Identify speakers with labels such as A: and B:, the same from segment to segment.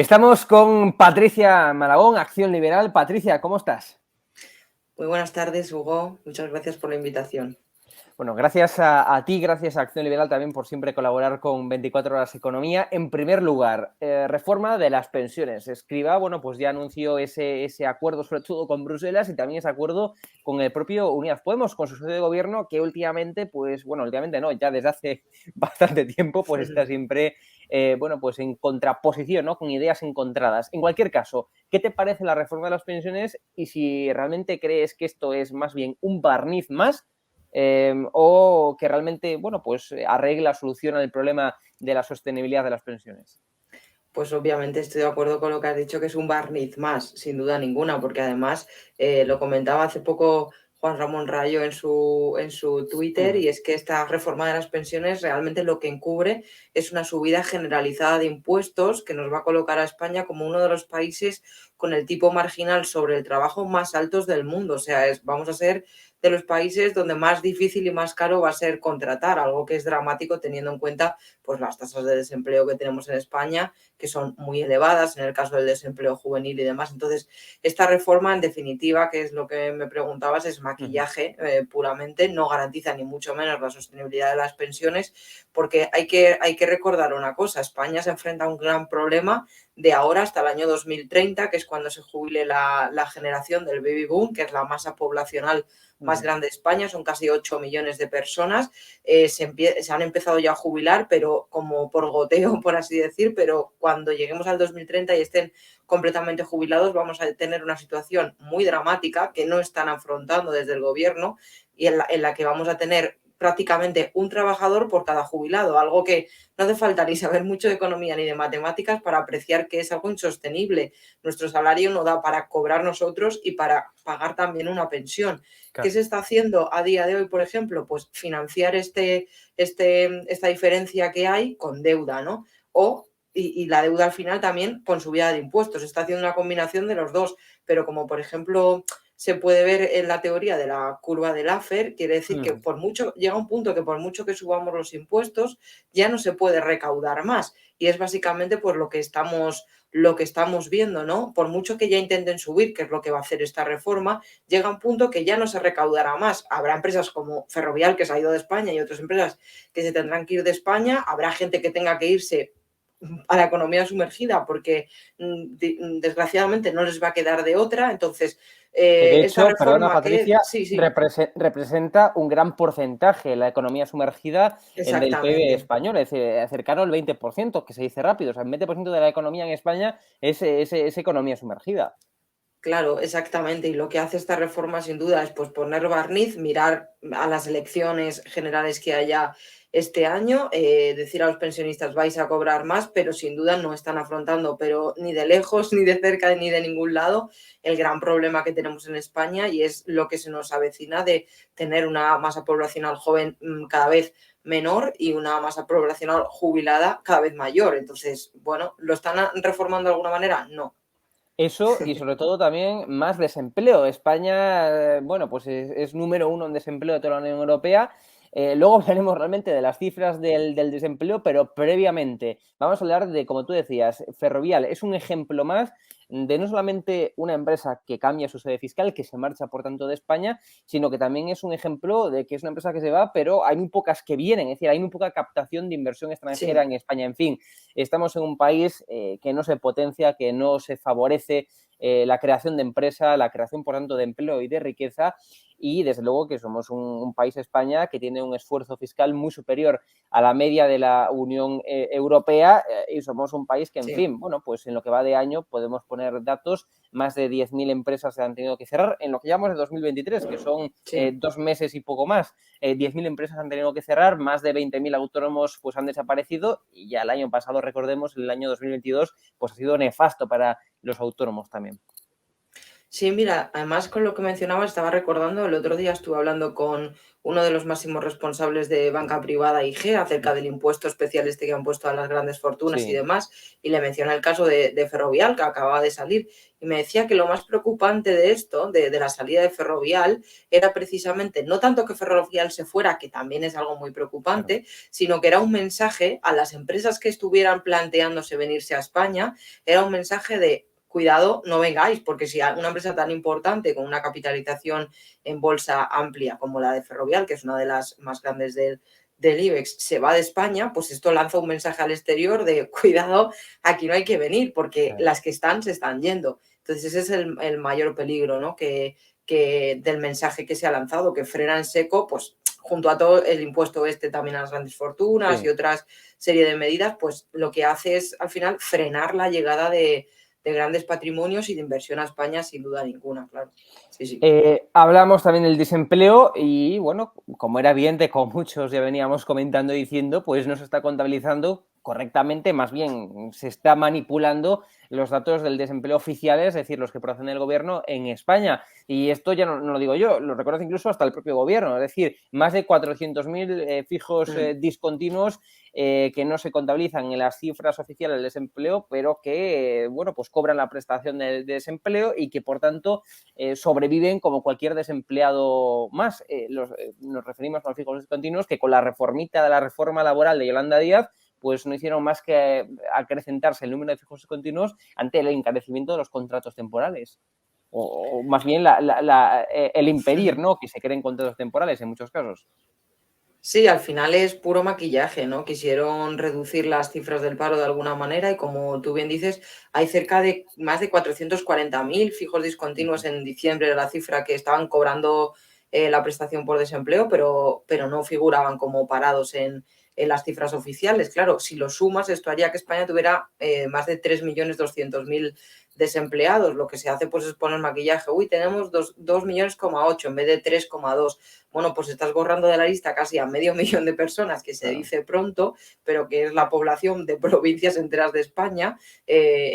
A: Estamos con Patricia Malagón, Acción Liberal. Patricia, ¿cómo estás?
B: Muy buenas tardes, Hugo. Muchas gracias por la invitación.
A: Bueno, gracias a ti, gracias a Acción Liberal también por siempre colaborar con 24 Horas Economía. En primer lugar, reforma de las pensiones. Escriba, bueno, pues ya anunció ese acuerdo sobre todo con Bruselas y también ese acuerdo con el propio Unidas Podemos, con su socio de gobierno, que últimamente, pues, bueno, últimamente no, ya desde hace bastante tiempo, pues está siempre, bueno, pues en contraposición, ¿no? Con ideas encontradas. En cualquier caso, ¿qué te parece la reforma de las pensiones y si realmente crees que esto es más bien un barniz más o que realmente, bueno, pues arregla, soluciona el problema de la sostenibilidad de las pensiones?
B: Pues obviamente estoy de acuerdo con lo que has dicho, que es un barniz más, sin duda ninguna, porque además lo comentaba hace poco Juan Ramón Rayo en su Twitter, y es que esta reforma de las pensiones realmente lo que encubre es una subida generalizada de impuestos que nos va a colocar a España como uno de los países con el tipo marginal sobre el trabajo más altos del mundo. O sea, vamos a ser de los países donde más difícil y más caro va a ser contratar, algo que es dramático teniendo en cuenta pues las tasas de desempleo que tenemos en España, que son muy elevadas en el caso del desempleo juvenil y demás. Entonces, esta reforma, en definitiva, que es lo que me preguntabas, es maquillaje puramente, no garantiza ni mucho menos la sostenibilidad de las pensiones, porque hay que recordar una cosa: España se enfrenta a un gran problema de ahora hasta el año 2030, que es cuando se jubile la generación del baby boom, que es la masa poblacional más grande de España, son casi 8 millones de personas. Se han empezado ya a jubilar, pero como por goteo, por así decir, pero cuando lleguemos al 2030 y estén completamente jubilados, vamos a tener una situación muy dramática que no están afrontando desde el gobierno, y en la que vamos a tener prácticamente un trabajador por cada jubilado, algo que no hace falta ni saber mucho de economía ni de matemáticas para apreciar que es algo insostenible. Nuestro salario no da para cobrar nosotros y para pagar también una pensión. ¿Qué
A: Claro.
B: se está haciendo a día de hoy, por ejemplo? Pues financiar esta diferencia que hay con deuda, ¿no? Y la deuda al final también con subida de impuestos. Se está haciendo una combinación de los dos, pero como por ejemplo se puede ver en la teoría de la curva de Laffer, quiere decir que llega un punto que por mucho que subamos los impuestos, ya no se puede recaudar más. Y es básicamente pues lo que estamos viendo, ¿no? Por mucho que ya intenten subir, que es lo que va a hacer esta reforma, llega un punto que ya no se recaudará más. Habrá empresas como Ferrovial, que se ha ido de España, y otras empresas que se tendrán que ir de España. Habrá gente que tenga que irse a la economía sumergida porque desgraciadamente no les va a quedar de otra. Entonces,
A: Que de
B: esta
A: hecho, perdona
B: reforma que
A: Patricia,
B: sí, sí,
A: representa un gran porcentaje la economía sumergida en el PIB
B: exactamente.
A: español, es decir, cercano al 20%, que se dice rápido. O sea, el 20% de la economía en España es economía sumergida.
B: Claro, exactamente. Y lo que hace esta reforma sin duda es pues poner barniz, mirar a las elecciones generales que haya este año, decir a los pensionistas vais a cobrar más, pero sin duda no están afrontando, pero ni de lejos, ni de cerca, ni de ningún lado, el gran problema que tenemos en España, y es lo que se nos avecina de tener una masa poblacional joven cada vez menor y una masa poblacional jubilada cada vez mayor. Entonces, bueno, ¿lo están reformando de alguna manera? No.
A: Eso y sobre todo también más desempleo. España, bueno, pues es número uno en desempleo de toda la Unión Europea. Luego hablaremos realmente de las cifras del desempleo, pero previamente vamos a hablar de, como tú decías, Ferrovial. Es un ejemplo más de no solamente una empresa que cambia su sede fiscal, que se marcha por tanto de España, sino que también es un ejemplo de que es una empresa que se va, pero hay muy pocas que vienen. Es decir, hay muy poca captación de inversión extranjera
B: Sí.
A: en España. En fin, estamos en un país que no se potencia, que no se favorece la creación de empresa, la creación, por tanto, de empleo y de riqueza. Y desde luego que somos un país, España, que tiene un esfuerzo fiscal muy superior a la media de la Unión Europea, y somos un país que, en
B: Sí,
A: fin, bueno, pues en lo que va de año podemos poner datos, más de 10.000 empresas se han tenido que cerrar en lo que llamamos de 2023, que son
B: sí.
A: 2 meses y poco más. 10.000 empresas han tenido que cerrar, más de 20.000 autónomos pues han desaparecido, y ya el año pasado, recordemos, el año 2022, pues ha sido nefasto para los autónomos también.
B: Sí, mira, además con lo que mencionaba estaba recordando, el otro día estuve hablando con uno de los máximos responsables de banca privada IG acerca del impuesto especial este que han puesto a las grandes fortunas y
A: Sí,
B: demás, y le mencioné el caso de Ferrovial que acababa de salir, y me decía que lo más preocupante de esto, de la salida de Ferrovial, era precisamente no tanto que Ferrovial se fuera, que también es algo muy
A: claro.
B: preocupante, sino que era un mensaje a las empresas que estuvieran planteándose venirse a España, era un mensaje de cuidado, no vengáis, porque si una empresa tan importante con una capitalización en bolsa amplia como la de Ferrovial, que es una de las más grandes del IBEX, se va de España, pues esto lanza un mensaje al exterior de cuidado, aquí no hay que venir, porque
A: Claro.
B: las que están se están yendo. Entonces ese es el mayor peligro, ¿no? Que del mensaje que se ha lanzado, que frena en seco, pues junto a todo el impuesto este también a las grandes fortunas y
A: Sí.
B: otras serie de medidas, pues lo que hace es al final frenar la llegada de grandes patrimonios y de inversión a España, sin duda ninguna, claro. Sí, sí.
A: Hablamos también del desempleo y, bueno, como era evidente, como muchos ya veníamos comentando y diciendo, pues no se está contabilizando correctamente, más bien se está manipulando los datos del desempleo oficiales, es decir, los que proceden del gobierno en España. Y esto ya no lo digo yo, lo reconoce incluso hasta el propio gobierno, es decir, más de 400.000 fijos
B: Mm.
A: discontinuos que no se contabilizan en las cifras oficiales del desempleo, pero que, bueno, pues cobran la prestación de desempleo y que, por tanto, sobreviven como cualquier desempleado más. Nos referimos a los fijos discontinuos que con la reformita de la reforma laboral de Yolanda Díaz pues no hicieron más que acrecentarse el número de fijos discontinuos ante el encarecimiento de los contratos temporales. O más bien el impedir, ¿no?, que se creen contratos temporales en muchos casos.
B: Sí, al final es puro maquillaje, ¿no? Quisieron reducir las cifras del paro de alguna manera y como tú bien dices, hay cerca de más de 440.000 fijos discontinuos en diciembre, era la cifra que estaban cobrando la prestación por desempleo, pero no figuraban como parados en las cifras oficiales. Claro, si lo sumas, esto haría que España tuviera más de 3.200.000 desempleados. Lo que se hace pues es poner maquillaje. Uy, tenemos 2 millones, 8 en vez de 3,2. Bueno, pues estás borrando de la lista casi a medio millón de personas, que se
A: Claro.
B: dice pronto, pero que es la población de provincias enteras de España.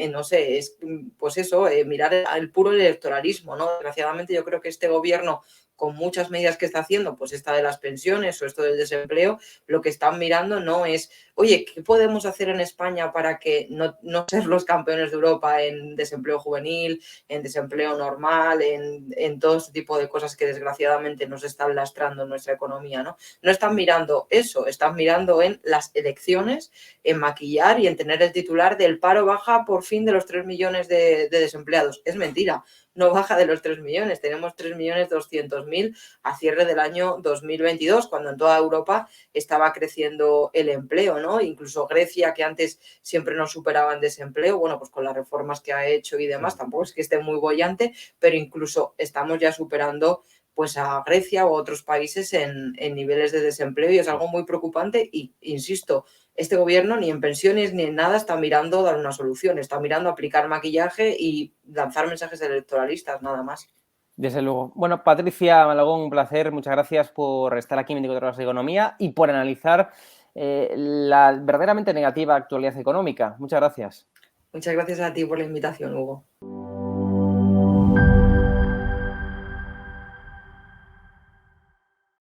B: No sé, es pues eso, mirar el puro electoralismo, ¿no? Desgraciadamente yo creo que este gobierno, con muchas medidas que está haciendo, pues esta de las pensiones o esto del desempleo, lo que están mirando no es, oye, ¿qué podemos hacer en España para que no ser los campeones de Europa en desempleo juvenil, en desempleo normal, en todo este tipo de cosas que desgraciadamente nos están lastrando en nuestra economía, ¿no? No están mirando eso, están mirando en las elecciones, en maquillar y en tener el titular del paro baja por fin de los 3 millones de desempleados. Es mentira, no baja de los 3 millones, tenemos 3.200.000 a cierre del año 2022, cuando en toda Europa estaba creciendo el empleo, ¿no? Incluso Grecia, que antes siempre nos superaba en desempleo, bueno, pues con las reformas que ha hecho y demás,
A: Sí.
B: tampoco es que esté muy bollante, pero incluso estamos ya superando pues a Grecia u otros países en niveles de desempleo y es algo muy preocupante y, insisto, este gobierno ni en pensiones ni en nada está mirando dar una solución, está mirando aplicar maquillaje y lanzar mensajes electoralistas, nada más.
A: Desde luego. Bueno, Patricia Malagón, un placer. Muchas gracias por estar aquí en 24 horas de economía y por analizar la verdaderamente negativa actualidad económica. Muchas gracias.
B: Muchas gracias a ti por la invitación, Hugo.